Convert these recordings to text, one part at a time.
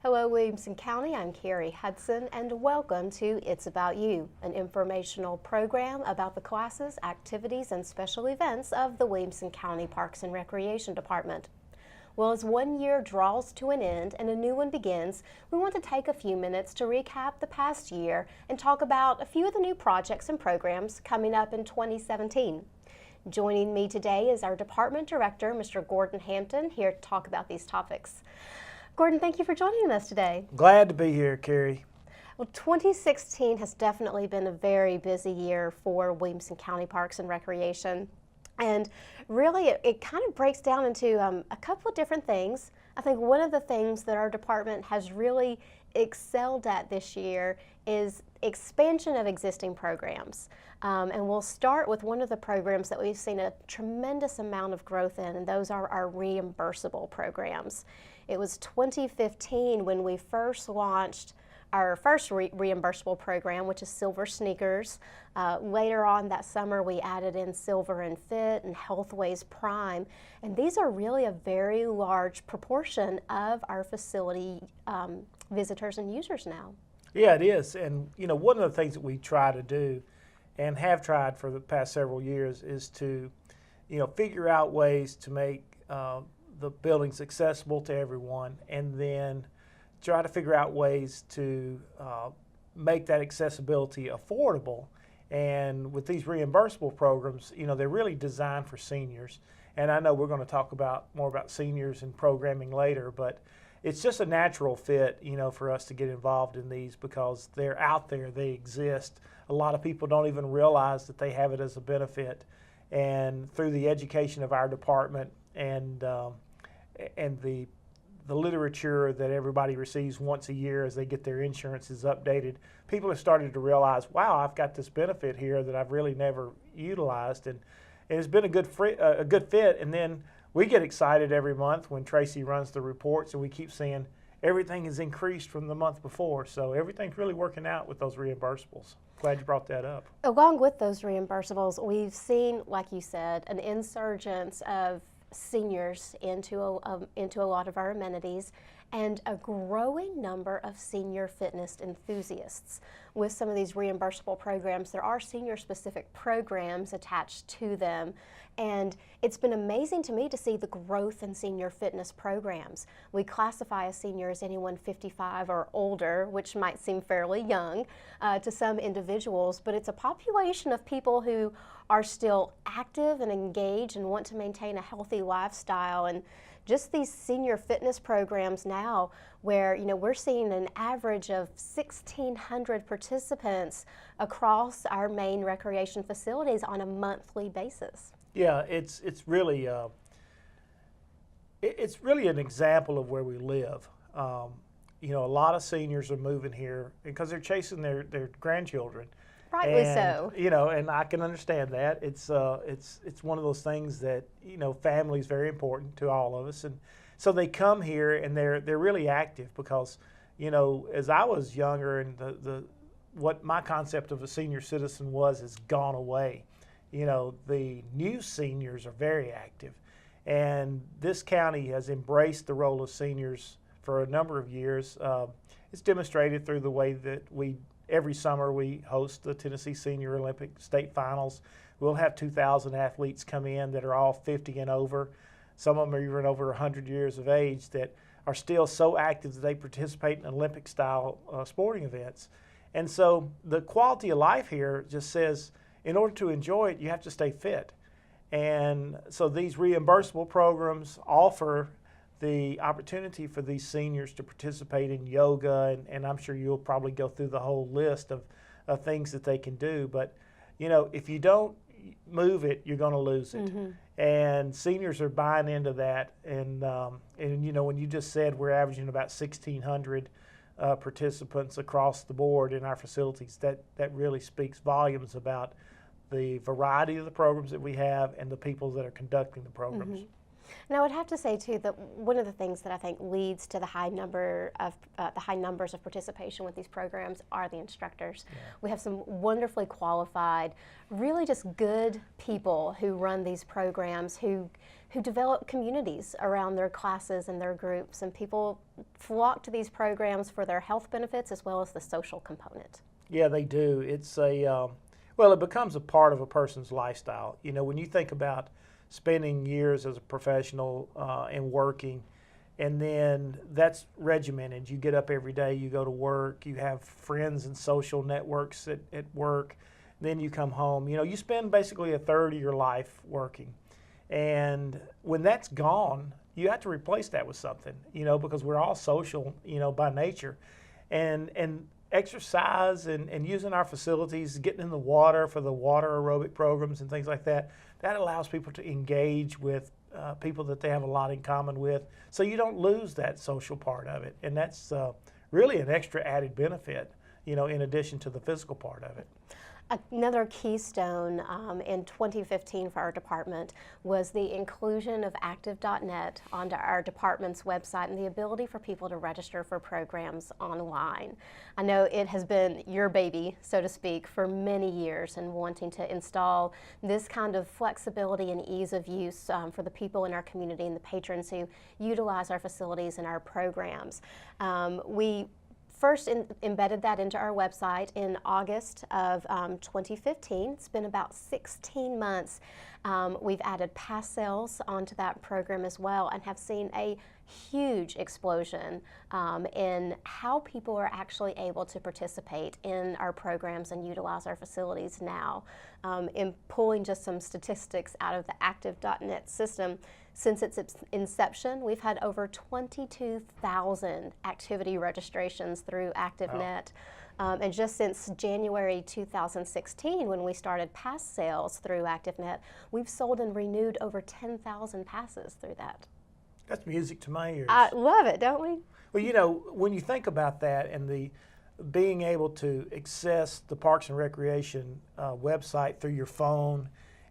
Hello, Williamson County. I'm Kerri Hudson, and welcome to It's About You, an informational program about the classes, activities, and special events of the Williamson County Parks and Recreation Department. Well, as one year draws to an end and a new one begins, we want to take a few minutes to recap the past year and talk about a few of the new projects and programs coming up in 2017. Joining me today is our Department Director, Mr. Gordon Hampton, here to talk about these topics. Gordon, thank you for joining us today. Glad to be here, Kerri. Well, 2016 has definitely been a very busy year for Williamson County Parks and Recreation. And really, it kind of breaks down into a couple of different things. I think one of the things that our department has really excelled at this year is expansion of existing programs. And we'll start with one of the programs that we've seen a tremendous amount of growth in, and those are our reimbursable programs. It was 2015 when we first launched our first reimbursable program, which is Silver Sneakers. Later on that summer, we added in Silver and Fit and Healthways Prime. And these are really a very large proportion of our facility visitors and users now. Yeah, it is. And, you know, one of the things that we try to do and have tried for the past several years is to, figure out ways to make the buildings accessible to everyone, and then try to figure out ways to make that accessibility affordable. And with these reimbursable programs, they're really designed for seniors. And I know we're going to talk more about seniors and programming later, but it's just a natural fit, for us to get involved in these because they're out there, they exist. A lot of people don't even realize that they have it as a benefit. And through the education of our department and the literature that everybody receives once a year as they get their insurances updated, people have started to realize, wow, I've got this benefit here that I've really never utilized, and it's been a good fit. And then we get excited every month when Tracy runs the reports and we keep seeing everything has increased from the month before. So everything's really working out with those reimbursables. Glad you brought that up. Along with those reimbursables, we've seen, like you said, an insurgence of seniors into a lot of our amenities, and a growing number of senior fitness enthusiasts. With some of these reimbursable programs, there are senior-specific programs attached to them, and it's been amazing to me to see the growth in senior fitness programs. We classify a senior as anyone 55 or older, which might seem fairly young to some individuals, but it's a population of people who are still active and engaged and want to maintain a healthy lifestyle. And just these senior fitness programs now where, we're seeing an average of 1,600 participants across our main recreation facilities on a monthly basis. Yeah, it's really an example of where we live. A lot of seniors are moving here because they're chasing their grandchildren. Rightly so. And I can understand that. It's one of those things that, family is very important to all of us. And so they come here and they're really active because, as I was younger and what my concept of a senior citizen was has gone away. The new seniors are very active. And this county has embraced the role of seniors for a number of years. It's demonstrated through the way that every summer we host the Tennessee Senior Olympic State Finals. We'll have 2,000 athletes come in that are all 50 and over. Some of them are even over 100 years of age that are still so active that they participate in Olympic-style sporting events. And so the quality of life here just says, in order to enjoy it, you have to stay fit. And so these reimbursable programs offer the opportunity for these seniors to participate in yoga, and I'm sure you'll probably go through the whole list of things that they can do. But, if you don't move it, you're going to lose it. Mm-hmm. And seniors are buying into that. And when you just said we're averaging about 1,600 participants across the board in our facilities, that really speaks volumes about the variety of the programs that we have and the people that are conducting the programs. Mm-hmm. And I would have to say too that one of the things that I think leads to the high numbers of participation with these programs are the instructors. Yeah. We have some wonderfully qualified, really just good people who run these programs, who develop communities around their classes and their groups, and people flock to these programs for their health benefits as well as the social component. Yeah, they do. It's it becomes a part of a person's lifestyle. You know, when you think about spending years as a professional and working, and then that's regimented. You get up every day, you go to work, you have friends and social networks at work, then you come home. You know, you spend basically a third of your life working. And when that's gone, you have to replace that with something, you know, because we're all social, you know, by nature. And exercise and using our facilities, getting in the water for the water aerobic programs and things like that, that allows people to engage with people that they have a lot in common with. So you don't lose that social part of it. And that's really an extra added benefit, you know, in addition to the physical part of it. Another keystone in 2015 for our department was the inclusion of active.net onto our department's website and the ability for people to register for programs online. I know it has been your baby, so to speak, for many years, and wanting to install this kind of flexibility and ease of use for the people in our community and the patrons who utilize our facilities and our programs. We first embedded that into our website in August of 2015. It's been about 16 months. We've added pass sales onto that program as well, and have seen a huge explosion in how people are actually able to participate in our programs and utilize our facilities now. In pulling just some statistics out of the active.net system, since its inception, we've had over 22,000 activity registrations through ActiveNet. Wow. And just since January 2016, when we started pass sales through ActiveNet, we've sold and renewed over 10,000 passes through that. That's music to my ears. I love it, don't we? Well, you know, when you think about that and the being able to access the Parks and Recreation website through your phone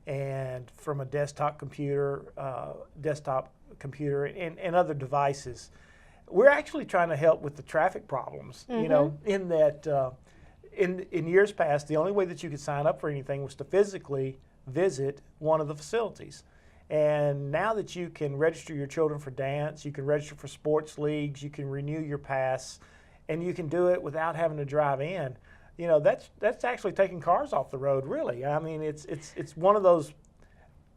and from a desktop computer and other devices, we're actually trying to help with the traffic problems. Mm-hmm. You know, in that in years past, the only way that you could sign up for anything was to physically visit one of the facilities. And now that you can register your children for dance, you can register for sports leagues, you can renew your pass, and you can do it without having to drive in. You know, that's actually taking cars off the road, really. I mean, it's one of those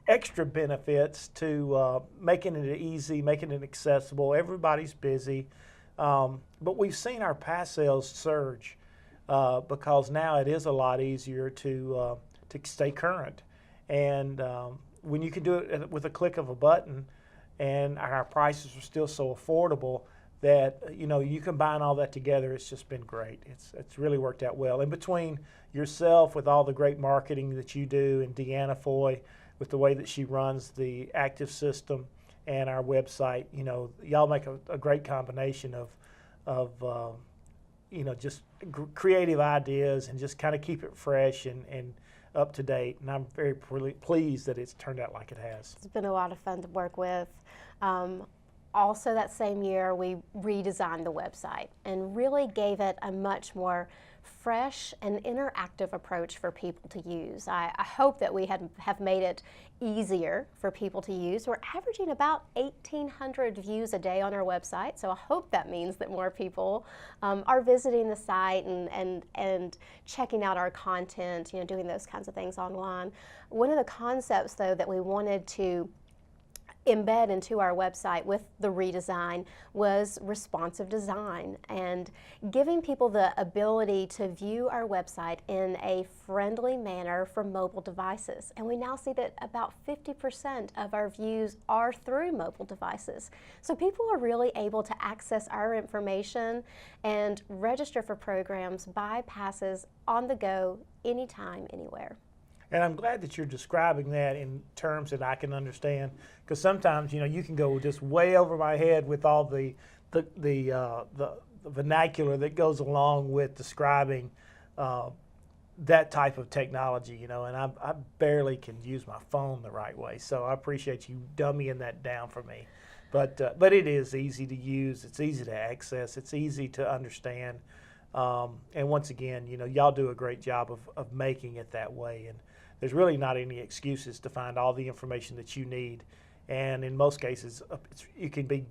extra benefits to making it easy, making it accessible. Everybody's busy. But we've seen our pass sales surge because now it is a lot easier to stay current. And when you can do it with a click of a button, and our prices are still so affordable, that, you know, you combine all that together, it's just been great. It's really worked out well. And between yourself with all the great marketing that you do, and Deanna Foy with the way that she runs the active system and our website, you know, y'all make a great combination of you know, just creative ideas and just kind of keep it fresh and up to date. And I'm very pleased that it's turned out like it has. It's been a lot of fun to work with. Also that same year, we redesigned the website and really gave it a much more fresh and interactive approach for people to use. I hope that we have made it easier for people to use. We're averaging about 1,800 views a day on our website, so I hope that means that more people are visiting the site and checking out our content, you know, doing those kinds of things online. One of the concepts, though, that we wanted to embed into our website with the redesign was responsive design, and giving people the ability to view our website in a friendly manner for mobile devices. And we now see that about 50% of our views are through mobile devices. So people are really able to access our information and register for programs, buy passes on the go, anytime, anywhere. And I'm glad that you're describing that in terms that I can understand, because sometimes, you know, you can go just way over my head with all the vernacular that goes along with describing that type of technology, you know, and I barely can use my phone the right way. So I appreciate you dummying that down for me. But it is easy to use. It's easy to access. It's easy to understand. And once again, you know, y'all do a great job of making it that way. And there's really not any excuses to find all the information that you need. And in most cases, it can be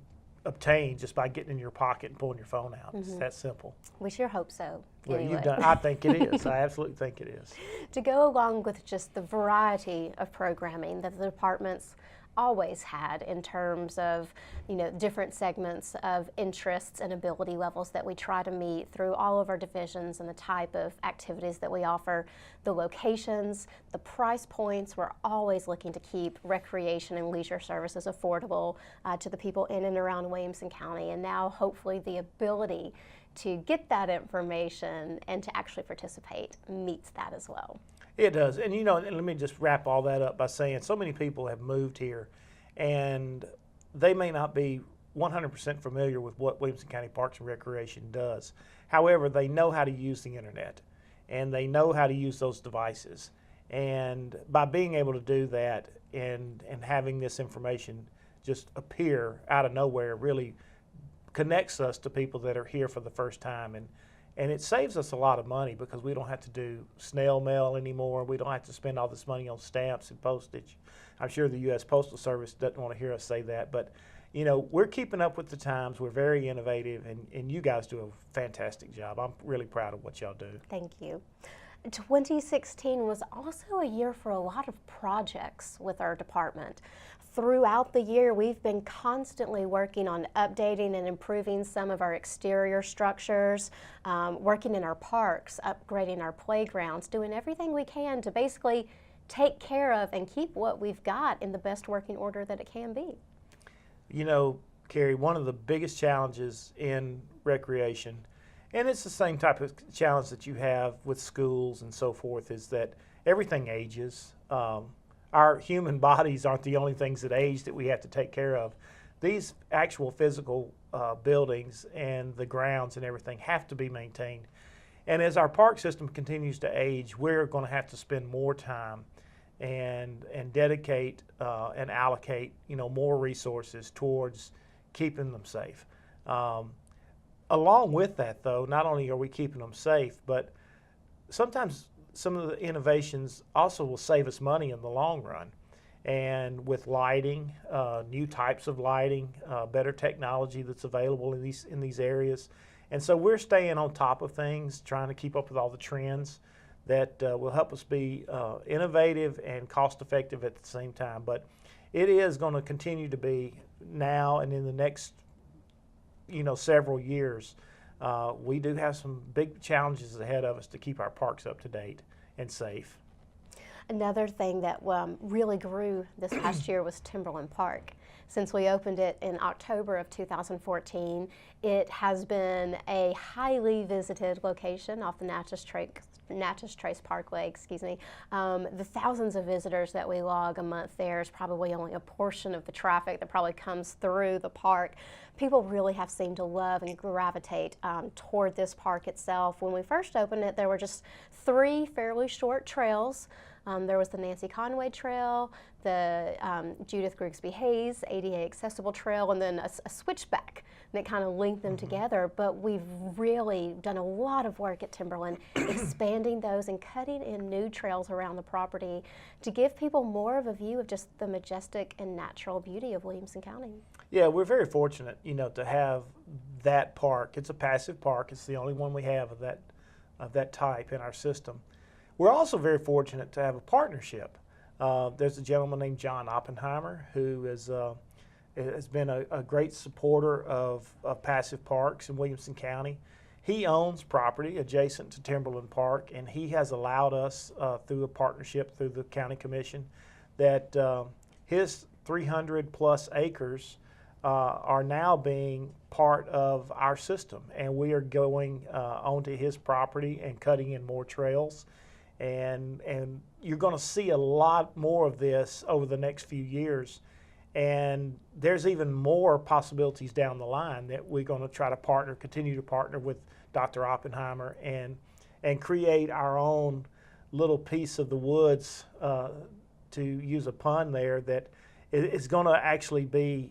obtained just by getting in your pocket and pulling your phone out. It's that simple. We sure hope so. Well, anyway. I think it is. I absolutely think it is. To go along with just the variety of programming that the departments always had in terms of, you know, different segments of interests and ability levels that we try to meet through all of our divisions and the type of activities that we offer, the locations, the price points. We're always looking to keep recreation and leisure services affordable to the people in and around Williamson County, and now hopefully the ability to get that information and to actually participate meets that as well. It does. And, you know, and let me just wrap all that up by saying so many people have moved here and they may not be 100% familiar with what Williamson County Parks and Recreation does. However, they know how to use the internet and they know how to use those devices. And by being able to do that and having this information just appear out of nowhere really connects us to people that are here for the first time. And it saves us a lot of money because we don't have to do snail mail anymore. We don't have to spend all this money on stamps and postage. I'm sure the U.S. Postal Service doesn't want to hear us say that, but you know, we're keeping up with the times. We're very innovative, and you guys do a fantastic job. I'm really proud of what y'all do. Thank you. 2016 was also a year for a lot of projects with our department. Throughout the year, we've been constantly working on updating and improving some of our exterior structures, working in our parks, upgrading our playgrounds, doing everything we can to basically take care of and keep what we've got in the best working order that it can be. You know, Kerri, one of the biggest challenges in recreation, and it's the same type of challenge that you have with schools and so forth, is that everything ages. Our human bodies aren't the only things that age that we have to take care of. These actual physical buildings and the grounds and everything have to be maintained. And as our park system continues to age, we're going to have to spend more time and dedicate and allocate, you know, more resources towards keeping them safe. Along with that, though, not only are we keeping them safe, but sometimes some of the innovations also will save us money in the long run. And with lighting, new types of lighting, better technology that's available in these areas. And so we're staying on top of things, trying to keep up with all the trends that will help us be innovative and cost effective at the same time. But it is going to continue to be now and in the next, you know, several years. We do have some big challenges ahead of us to keep our parks up to date and safe. Another thing that really grew this past year was Timberland Park. Since we opened it in October of 2014, it has been a highly visited location off the Natchez Trace Parkway, The thousands of visitors that we log a month there is probably only a portion of the traffic that probably comes through the park. People really have seemed to love and gravitate toward this park itself. When we first opened it, there were just 3 fairly short trails. There was the Nancy Conway Trail, the Judith Grigsby Hayes ADA Accessible Trail, and then a switchback that kind of linked them together. But we've really done a lot of work at Timberland, expanding those and cutting in new trails around the property to give people more of a view of just the majestic and natural beauty of Williamson County. Yeah, we're very fortunate, you know, to have that park. It's a passive park. It's the only one we have of that type in our system. We're also very fortunate to have a partnership. There's a gentleman named John Oppenheimer who has been a great supporter of passive parks in Williamson County. He owns property adjacent to Timberland Park, and he has allowed us through a partnership through the County Commission that his 300 plus acres are now being part of our system, and we are going onto his property and cutting in more trails. And you're going to see a lot more of this over the next few years. And there's even more possibilities down the line that we're going to try to continue to partner with Dr. Oppenheimer and create our own little piece of the woods, to use a pun there, that is going to actually be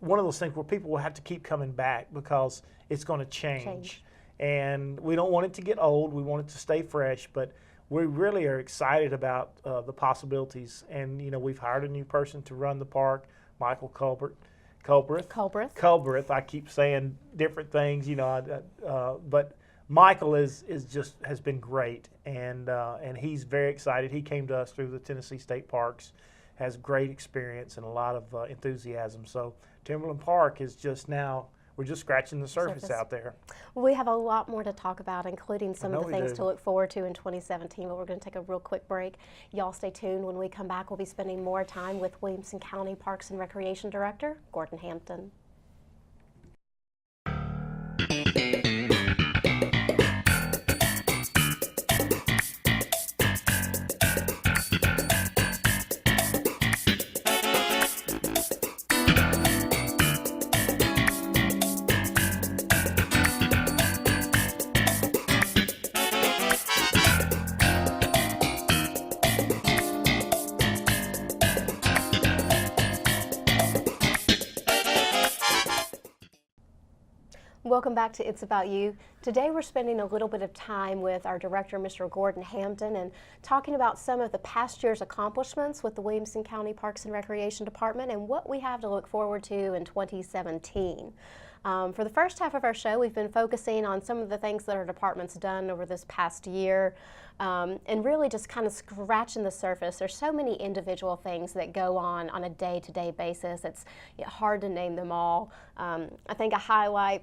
one of those things where people will have to keep coming back because it's going to change. And we don't want it to get old. We want it to stay fresh, but we really are excited about the possibilities. And, you know, we've hired a new person to run the park, Michael Culbreth. I keep saying different things, you know, but Michael has been great, and he's very excited. He came to us through the Tennessee State Parks, has great experience and a lot of enthusiasm. So Timberland Park is just now, we're just scratching the surface out there. Well, we have a lot more to talk about, including some of the things do. to look forward to in 2017, but we're going to take a real quick break. Y'all stay tuned. When we come back, we'll be spending more time with Williamson County Parks and Recreation Director, Gordon Hampton. Welcome back to It's About You. Today we're spending a little bit of time with our director, Mr. Gordon Hampton, and talking about some of the past year's accomplishments with the Williamson County Parks and Recreation Department and what we have to look forward to in 2017. For the first half of our show, we've been focusing on some of the things that our department's done over this past year, and really just kind of scratching the surface. There's so many individual things that go on a day-to-day basis. It's hard to name them all. I think a highlight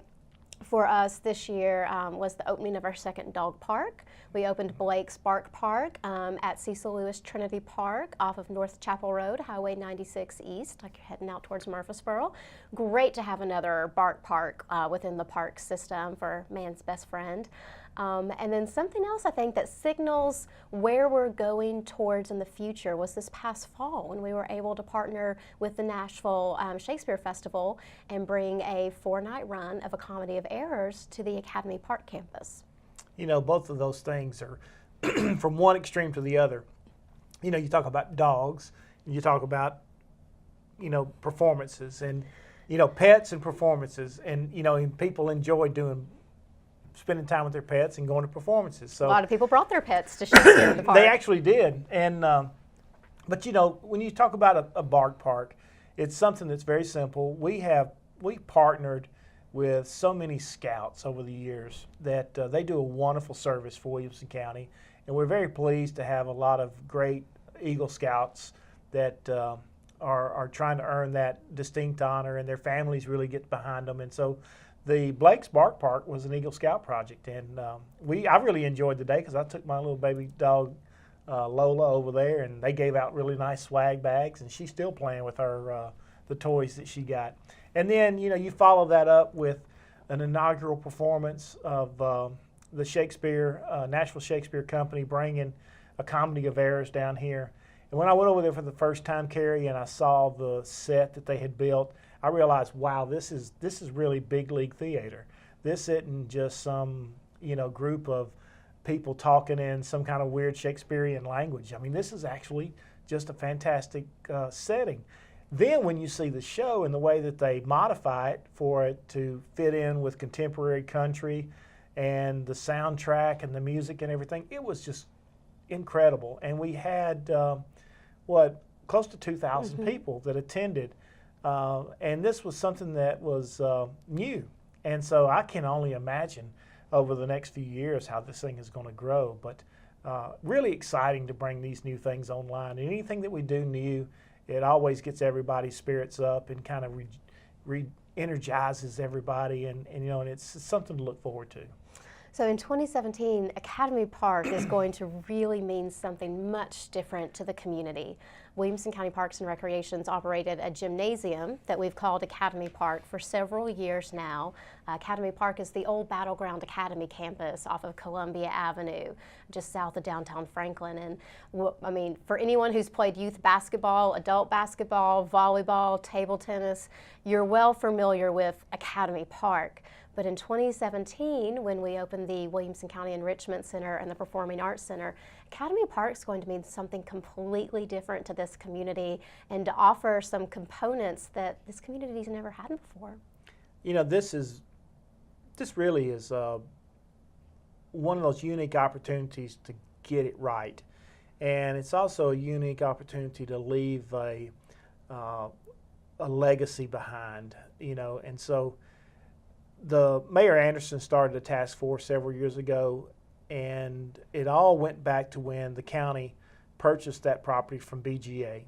for us this year was the opening of our second dog park. We opened Blake's Bark Park at Cecil Lewis Trinity Park off of North Chapel Road, Highway 96 East, like you're heading out towards Murfreesboro. Great to have another bark park within the park system for man's best friend. And then something else I think that signals where we're going towards in the future was this past fall when we were able to partner with the Nashville Shakespeare Festival and bring a 4-night run of A Comedy of Errors to the Academy Park campus. You know, both of those things are from one extreme to the other. You know, you talk about dogs, and you talk about, you know, performances, and, you know, pets and performances, and, you know, and people enjoy spending time with their pets and going to performances. So a lot of people brought their pets to Shakespeare in the park. They actually did. And but you know, when you talk about a bark park, it's something that's very simple. We partnered with so many scouts over the years that they do a wonderful service for Williamson County, and we're very pleased to have a lot of great Eagle Scouts that are trying to earn that distinct honor, and their families really get behind them. And so the Blake's Bark Park was an Eagle Scout project, and I really enjoyed the day because I took my little baby dog Lola over there, and they gave out really nice swag bags, and she's still playing with her the toys that she got. And then, you know, you follow that up with an inaugural performance of the Shakespeare Nashville Shakespeare Company bringing A Comedy of Errors down here. And when I went over there for the first time, Kerri, and I saw the set that they had built, I realized, wow, this is really big league theater. This isn't just some, you know, group of people talking in some kind of weird Shakespearean language. I mean, this is actually just a fantastic setting. Then when you see the show and the way that they modify it for it to fit in with contemporary country and the soundtrack and the music and everything, it was just incredible. And we had, close to 2,000 people that attended. And this was something that was new. And so I can only imagine over the next few years how this thing is going to grow. But really exciting to bring these new things online. And anything that we do new, it always gets everybody's spirits up and kind of re-energizes everybody. And you know, and it's something to look forward to. So in 2017, Academy Park is going to really mean something much different to the community. Williamson County Parks and Recreation's operated a gymnasium that we've called Academy Park for several years now. Academy Park is the old Battleground Academy campus off of Columbia Avenue, just south of downtown Franklin. And I mean, for anyone who's played youth basketball, adult basketball, volleyball, table tennis, you're well familiar with Academy Park. But in 2017, when we opened the Williamson County Enrichment Center and the Performing Arts Center, Academy Park is going to mean something completely different to this community and to offer some components that this community has never had before. You know, this really is one of those unique opportunities to get it right. And it's also a unique opportunity to leave a legacy behind, you know. And so the Mayor Anderson started a task force several years ago, and it all went back to when the county purchased that property from BGA.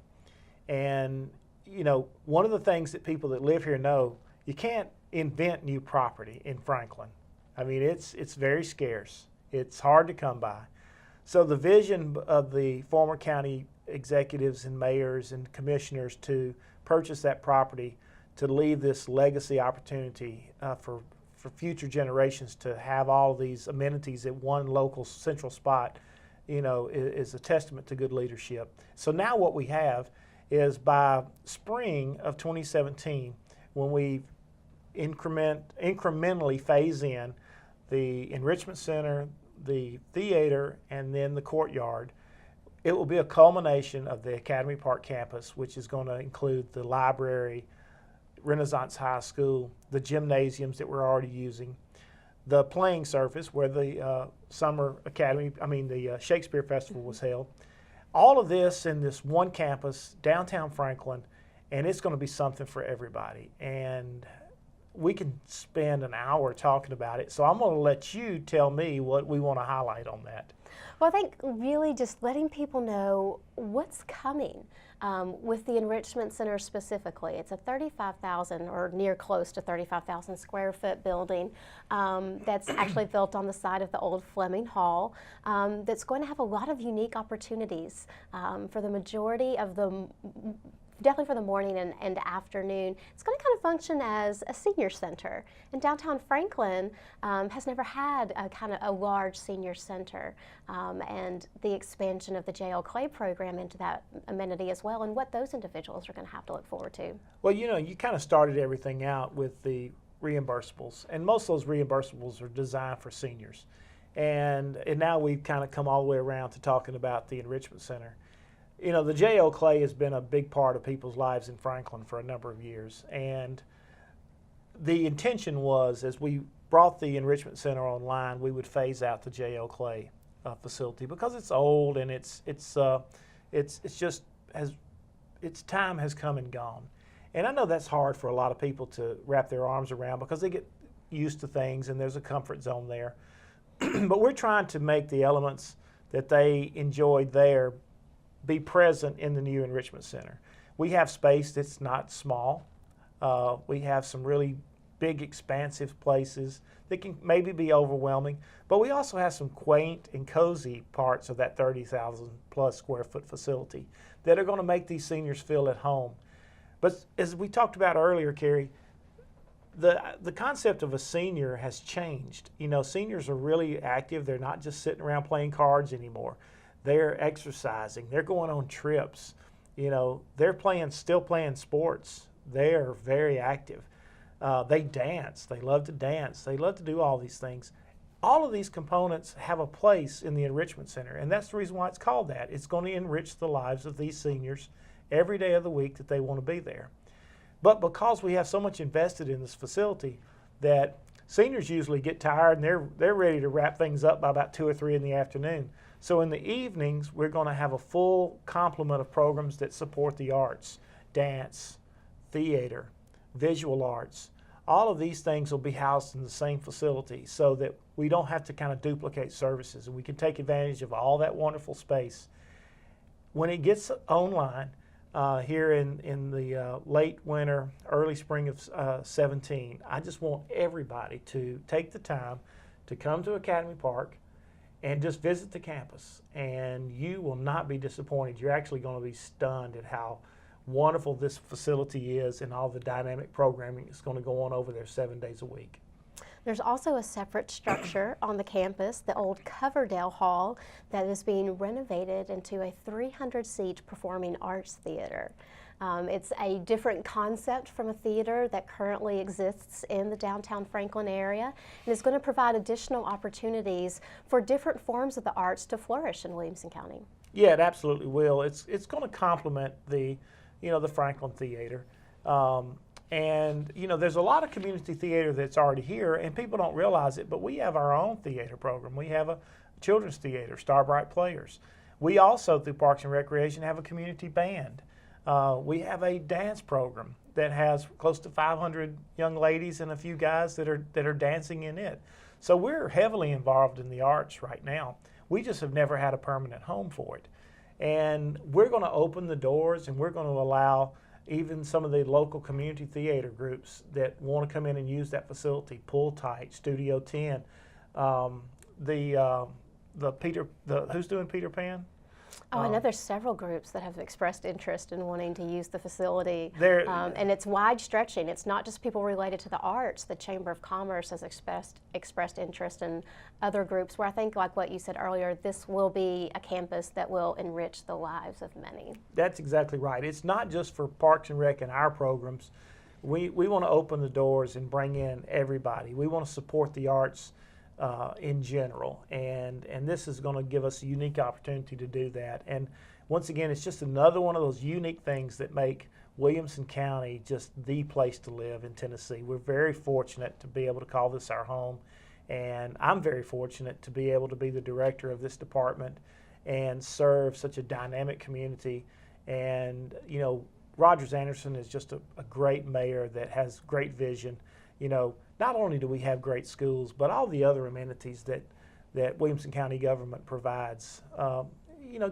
And, you know, one of the things that people that live here know, you can't invent new property in Franklin. I mean, it's very scarce. It's hard to come by. So the vision of the former county executives and mayors and commissioners to purchase that property, to leave this legacy opportunity for future generations to have all of these amenities at one local central spot, you know, is a testament to good leadership. So now what we have is by spring of 2017, when we incrementally phase in the Enrichment Center, the theater, and then the courtyard, it will be a culmination of the Academy Park campus, which is going to include the library, Renaissance High School, the gymnasiums that we're already using, the playing surface where the the Shakespeare Festival was held. All of this in this one campus, downtown Franklin, and it's going to be something for everybody. And we can spend an hour talking about it, so I'm going to let you tell me what we want to highlight on that. Well, I think really just letting people know what's coming with the Enrichment Center specifically. It's a 35,000 or near close to 35,000 square foot building that's actually built on the site of the old Fleming Hall that's going to have a lot of unique opportunities for the majority of the definitely for the morning and afternoon. It's going to kind of function as a senior center. And downtown Franklin has never had a kind of a large senior center. And the expansion of the J.L. Clay program into that amenity as well, and what those individuals are going to have to look forward to. Well, you know, you kind of started everything out with the reimbursables, and most of those reimbursables are designed for seniors. And now we've kind of come all the way around to talking about the Enrichment Center. You know, the J.L. Clay has been a big part of people's lives in Franklin for a number of years. And the intention was, as we brought the Enrichment Center online, we would phase out the J.L. Clay facility because it's old and it's just its time has come and gone. And I know that's hard for a lot of people to wrap their arms around because they get used to things and there's a comfort zone there. But we're trying to make the elements that they enjoyed there be present in the new Enrichment Center. We have space that's not small. We have some really big, expansive places that can maybe be overwhelming, but we also have some quaint and cozy parts of that 30,000 plus square foot facility that are going to make these seniors feel at home. But as we talked about earlier, Kerri, the concept of a senior has changed. You know, seniors are really active. They're not just sitting around playing cards anymore. They're exercising. They're going on trips. You know, they're still playing sports. They're very active. They dance. They love to dance. They love to do all these things. All of these components have a place in the Enrichment Center, and that's the reason why it's called that. It's going to enrich the lives of these seniors every day of the week that they want to be there. But because we have so much invested in this facility that seniors usually get tired and they're ready to wrap things up by about 2 or 3 in the afternoon. So in the evenings, we're going to have a full complement of programs that support the arts, dance, theater, visual arts. All of these things will be housed in the same facility so that we don't have to kind of duplicate services and we can take advantage of all that wonderful space. When it gets online, here in the late winter, early spring of 17, I just want everybody to take the time to come to Academy Park and just visit the campus, and you will not be disappointed. You're actually going to be stunned at how wonderful this facility is and all the dynamic programming that's going to go on over there 7 days a week. There's also a separate structure on the campus, the old Coverdale Hall, that is being renovated into a 300-seat performing arts theater. It's a different concept from a theater that currently exists in the downtown Franklin area, and it's going to provide additional opportunities for different forms of the arts to flourish in Williamson County. Yeah, it absolutely will. It's going to complement the Franklin Theater. And there's a lot of community theater that's already here, and people don't realize it, but we have our own theater program. We have a children's theater, Starbright Players. We also, through Parks and Recreation, have a community band. We have a dance program that has close to 500 young ladies and a few guys that are dancing in it. So we're heavily involved in the arts right now. We just have never had a permanent home for it. And we're going to open the doors, and we're going to allow even some of the local community theater groups that want to come in and use that facility, Pull Tight, Studio 10, who's doing Peter Pan? Oh, I know there's several groups that have expressed interest in wanting to use the facility, and it's wide stretching. It's not just people related to the arts. The Chamber of Commerce has expressed interest in other groups where I think, like what you said earlier, this will be a campus that will enrich the lives of many. That's exactly right. It's not just for Parks and Rec and our programs. We want to open the doors and bring in everybody. We want to support the arts in general, and this is going to give us a unique opportunity to do that. And once again, it's just another one of those unique things that make Williamson County just the place to live in Tennessee. We're very fortunate to be able to call this our home, and I'm very fortunate to be able to be the director of this department and serve such a dynamic community. And Rogers Anderson is just a great mayor that has great vision. Not only do we have great schools, but all the other amenities that Williamson County government provides.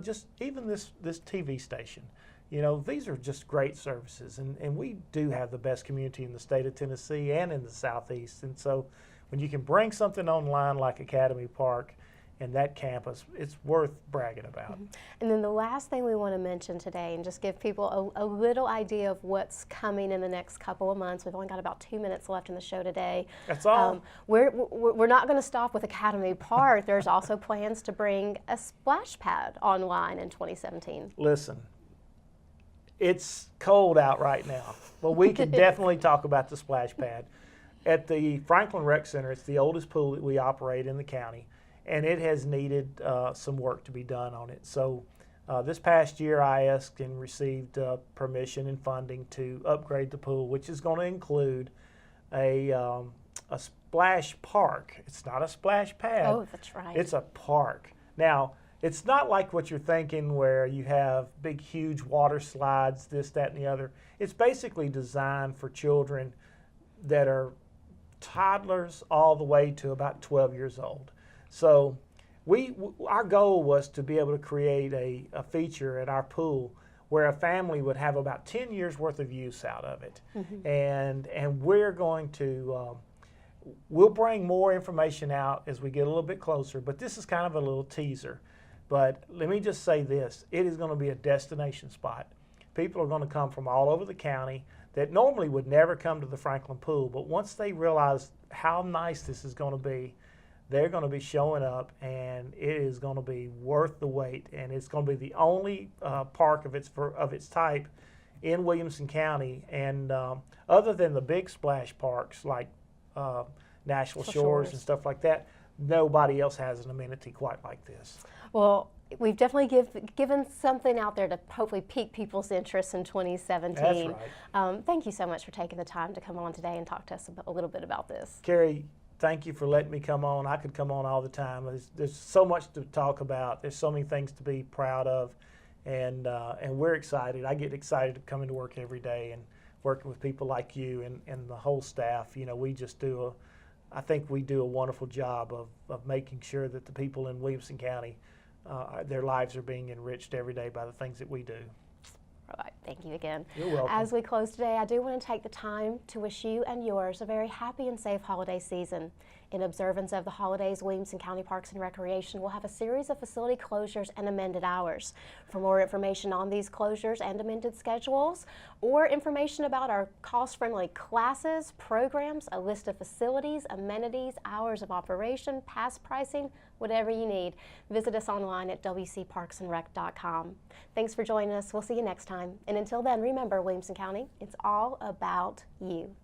Just even this TV station. These are just great services, and we do have the best community in the state of Tennessee and in the Southeast. And so when you can bring something online like Academy Park and that campus, it's worth bragging about. Mm-hmm. And then the last thing we want to mention today, and just give people a little idea of what's coming in the next couple of months. We've only got about 2 minutes left in the show today. That's all. We're not going to stop with Academy Park. There's also plans to bring a splash pad online in 2017. Listen, it's cold out right now, but we can definitely talk about the splash pad. At the Franklin Rec Center, it's the oldest pool that we operate in the county, and it has needed some work to be done on it. So this past year I asked and received permission and funding to upgrade the pool, which is going to include a splash park. It's not a splash pad. Oh, that's right. It's a park. Now, it's not like what you're thinking where you have big, huge water slides, this, that, and the other. It's basically designed for children that are toddlers all the way to about 12 years old. So our goal was to be able to create a feature at our pool where a family would have about 10 years worth of use out of it. Mm-hmm. And we're going to, we'll bring more information out as we get a little bit closer, but this is kind of a little teaser. But let me just say this, it is going to be a destination spot. People are going to come from all over the county that normally would never come to the Franklin Pool, but once they realize how nice this is going to be, they're going to be showing up, and it is going to be worth the wait. And it's going to be the only park of its type in Williamson County. And other than the big splash parks like Nashville Shores and stuff like that, nobody else has an amenity quite like this. Well, we've definitely given something out there to hopefully pique people's interest in 2017. That's right. Thank you so much for taking the time to come on today and talk to us a little bit about this. Kerri, thank you for letting me come on. I could come on all the time. There's so much to talk about. There's so many things to be proud of, and we're excited. I get excited coming to work every day and working with people like you and the whole staff. We just I think we do a wonderful job of making sure that the people in Williamson County, their lives are being enriched every day by the things that we do. All right, thank you again. You're welcome. As we close today, I do want to take the time to wish you and yours a very happy and safe holiday season. In observance of the holidays, Williamson County Parks and Recreation will have a series of facility closures and amended hours. For more information on these closures and amended schedules, or information about our cost-friendly classes, programs, a list of facilities, amenities, hours of operation, pass pricing, whatever you need, visit us online at wcparksandrec.com. Thanks for joining us. We'll see you next time. And until then, remember, Williamson County, it's all about you.